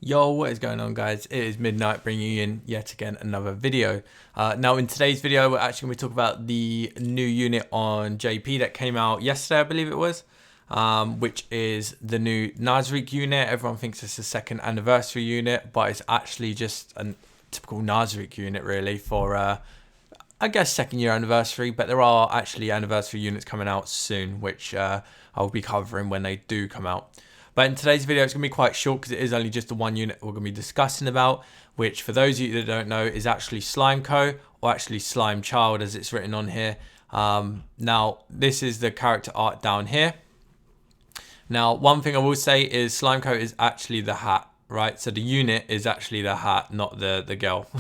Yo, what is going on, guys? It is Midnight bringing you in yet again another video. Now in today's video we're actually going to talk about the new unit on JP that came out yesterday, I believe it was, which is the new Nazarick unit. Everyone thinks it's a second anniversary unit, but it's actually just a typical Nazarick unit really for I guess second year anniversary, but there are actually anniversary units coming out soon, which I'll be covering when they do come out. But in today's video, it's going to be quite short because it is only just the one unit we're going to be discussing about, which for those of you that don't know is actually Slimeko, or actually Slime Child as it's written on here. Now, this is the character art down here. Now, one thing I will say is Slimeko is actually the hat, right? So the unit is actually the hat, not the girl.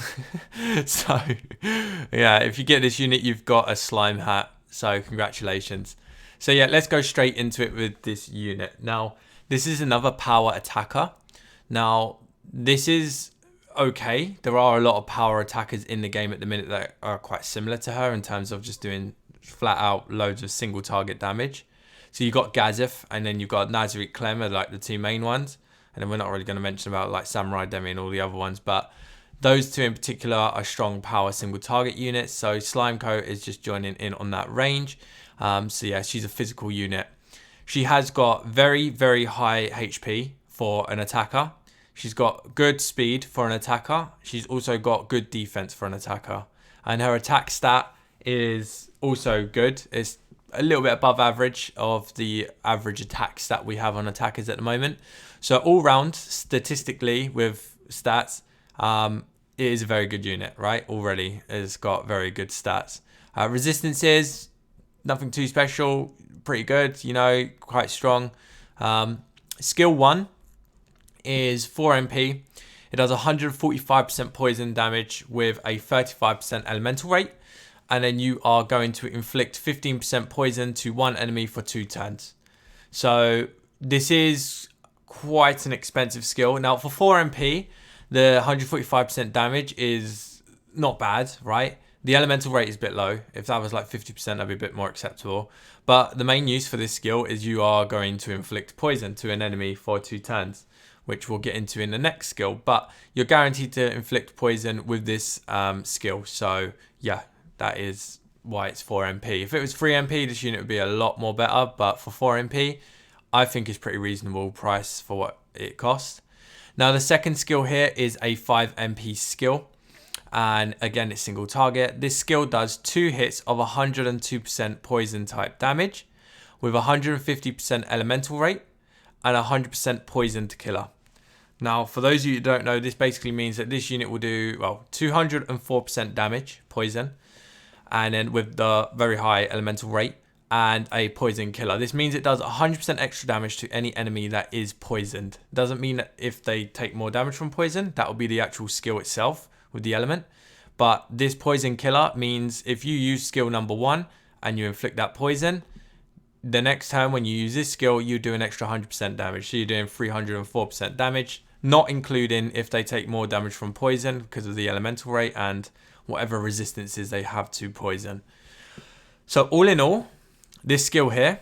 So, yeah, if you get this unit, you've got a slime hat. So congratulations. So yeah, let's go straight into it with this unit. Now, this is another power attacker. Now, this is okay. There are a lot of power attackers in the game at the minute that are quite similar to her in terms of just doing flat out loads of single target damage. So you've got Gazif and then you've got Nazarick Clem are like the two main ones. And then we're not really going to mention about like Samurai Demi and all the other ones. But those two in particular are strong power single target units. So Slimeko is just joining in on that range. So yeah, she's a physical unit. She has got very, very high HP for an attacker. She's got good speed for an attacker. She's also got good defense for an attacker. And her attack stat is also good. It's a little bit above average of the average attack stat we have on attackers at the moment. So all round, statistically with stats, it is a very good unit, right? Already it's got very good stats. Resistances, nothing too special. Pretty good, you know, quite strong. Skill 1 is 4 MP. It does 145% poison damage with a 35% elemental rate. And then you are going to inflict 15% poison to one enemy for 2 turns. So this is quite an expensive skill. Now for 4 MP, the 145% damage is not bad, right? The elemental rate is a bit low. If that was like 50%, that'd be a bit more acceptable. But the main use for this skill is you are going to inflict poison to an enemy for 2 turns, which we'll get into in the next skill. But you're guaranteed to inflict poison with this skill. So yeah, that is why it's 4 MP. If it was 3 MP, this unit would be a lot more better. But for 4 MP, I think it's pretty reasonable price for what it costs. Now the second skill here is a 5 MP skill. And again, it's single target. This skill does 2 hits of 102% poison type damage with 150% elemental rate and 100% poison to killer. Now, for those of you who don't know, this basically means that this unit will do, well, 204% damage, poison, and then with the very high elemental rate and a poison killer. This means it does 100% extra damage to any enemy that is poisoned. Doesn't mean that if they take more damage from poison, that will be the actual skill itself with the element. But this poison killer means if you use skill number 1 and you inflict that poison, the next time when you use this skill, you do an extra 100% damage. So you're doing 304% damage, not including if they take more damage from poison because of the elemental rate and whatever resistances they have to poison. So all in all, this skill here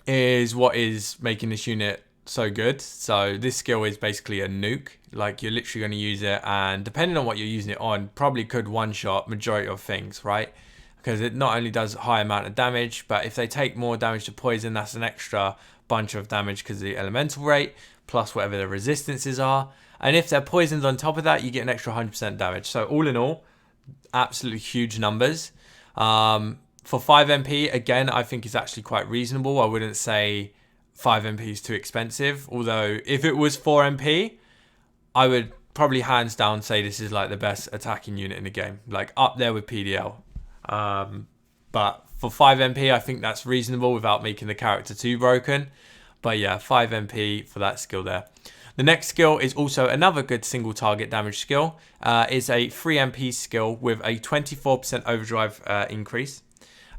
is what is making this unit so good. So this skill is basically a nuke. Like you're literally going to use it, and depending on what you're using it on, probably could one-shot majority of things, right? Because it not only does a high amount of damage, but if they take more damage to poison, that's an extra bunch of damage because of the elemental rate, plus whatever the resistances are. And if they're poisoned on top of that, you get an extra 100% damage. So all in all, absolutely huge numbers. For 5 MP, again, I think it's actually quite reasonable. I wouldn't say 5 MP is too expensive. Although if it was 4 MP, I would probably hands down say this is like the best attacking unit in the game. Like up there with PDL. But for 5 MP, I think that's reasonable without making the character too broken. But yeah, 5 MP for that skill there. The next skill is also another good single target damage skill. It's a 3 MP skill with a 24% overdrive increase.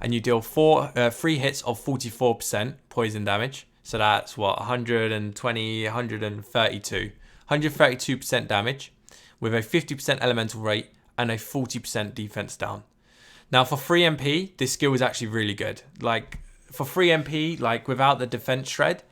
And you deal 3 hits of 44% poison damage. So that's what, 120, 132. 132% damage with a 50% elemental rate and a 40% defense down. Now for 3 MP, this skill is actually really good. Like for 3 MP, like without the defense shred,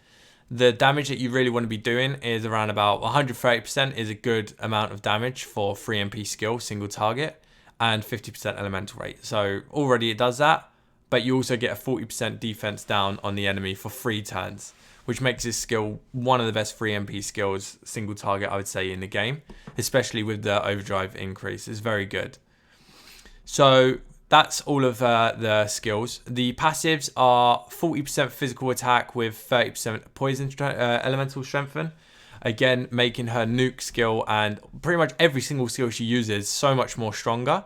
the damage that you really want to be doing is around about 130% is a good amount of damage for 3 MP skill, single target, and 50% elemental rate. So already it does that, but you also get a 40% defense down on the enemy for 3 turns, which makes this skill one of the best 3 MP skills, single target, I would say, in the game, especially with the overdrive increase. It's very good. So that's all of the skills. The passives are 40% physical attack with 30% poison elemental strengthen. Again, making her nuke skill and pretty much every single skill she uses so much more stronger.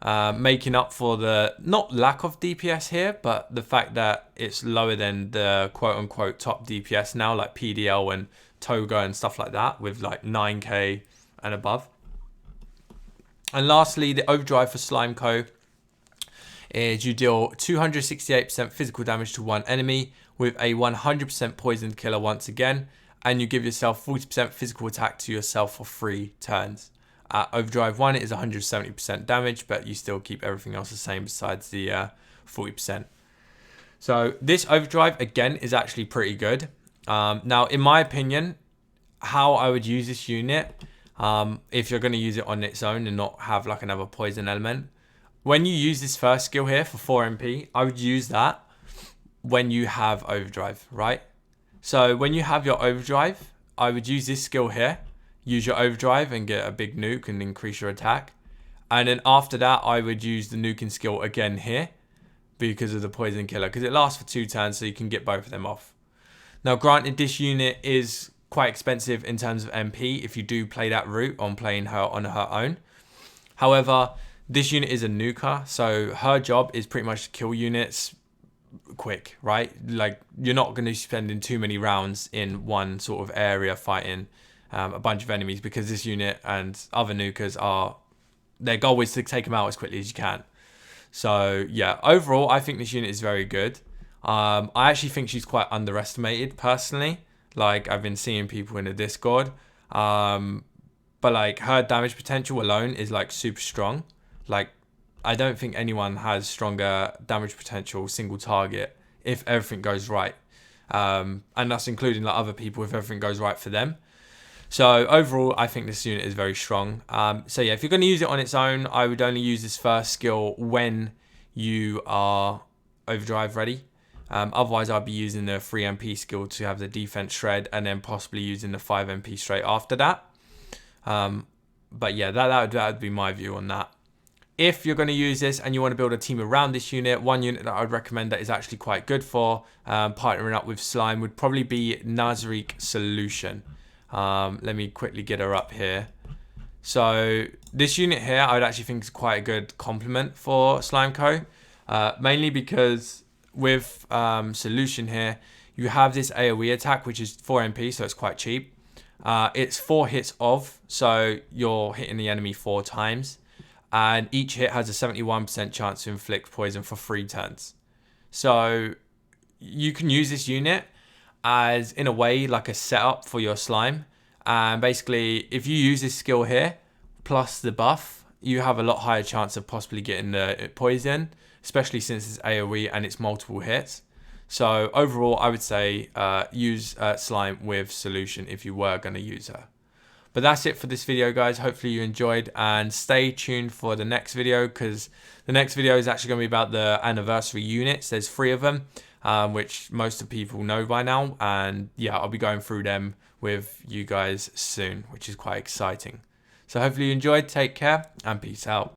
Making up for the, not lack of DPS here, but the fact that it's lower than the quote-unquote top DPS now, like PDL and Toga and stuff like that, with like 9k and above. And lastly, the overdrive for Slimeko is you deal 268% physical damage to one enemy with a 100% poisoned killer once again, and you give yourself 40% physical attack to yourself for 3 turns. Overdrive 1 is 170% damage, but you still keep everything else the same besides the 40%. So this overdrive, again, is actually pretty good. Now, in my opinion, how I would use this unit, if you're going to use it on its own and not have like another poison element, when you use this first skill here for 4 MP, I would use that when you have overdrive, right? So when you have your overdrive, I would use this skill here, use your overdrive and get a big nuke and increase your attack. And then after that, I would use the nuking skill again here because of the poison killer, because it lasts for 2 turns, so you can get both of them off. Now, granted, this unit is quite expensive in terms of MP if you do play that route on playing her on her own. However, this unit is a nuker, so her job is pretty much to kill units quick, right? Like, you're not going to be spending too many rounds in one sort of area fighting a bunch of enemies, because this unit and other nukers are, their goal is to take them out as quickly as you can. So yeah, overall, I think this unit is very good. I actually think she's quite underestimated personally. Like, I've been seeing people in the Discord, but like her damage potential alone is like super strong. Like, I don't think anyone has stronger damage potential single target if everything goes right. And that's including like other people if everything goes right for them. So overall, I think this unit is very strong. So yeah, if you're going to use it on its own, I would only use this first skill when you are overdrive ready. Otherwise, I'd be using the 3 MP skill to have the defense shred, and then possibly using the 5 MP straight after that. But yeah, that would be my view on that. If you're going to use this and you want to build a team around this unit, one unit that I would recommend that is actually quite good for partnering up with Slime would probably be Nazarick Solution. Let me quickly get her up here. So this unit here, I would actually think is quite a good complement for Slimeko, mainly because with Solution here, you have this AoE attack, which is 4 MP, so it's quite cheap. It's 4 hits of, so you're hitting the enemy 4 times. And each hit has a 71% chance to inflict poison for 3 turns. So you can use this unit as, in a way, like a setup for your slime. And basically, if you use this skill here, plus the buff, you have a lot higher chance of possibly getting the poison, especially since it's AoE and it's multiple hits. So overall, I would say use Slime with Solution if you were going to use her. But that's it for this video, guys. Hopefully you enjoyed, and stay tuned for the next video, because the next video is actually going to be about the anniversary units. There's 3 of them, which most of people know by now. And yeah, I'll be going through them with you guys soon, which is quite exciting. So hopefully you enjoyed. Take care and peace out.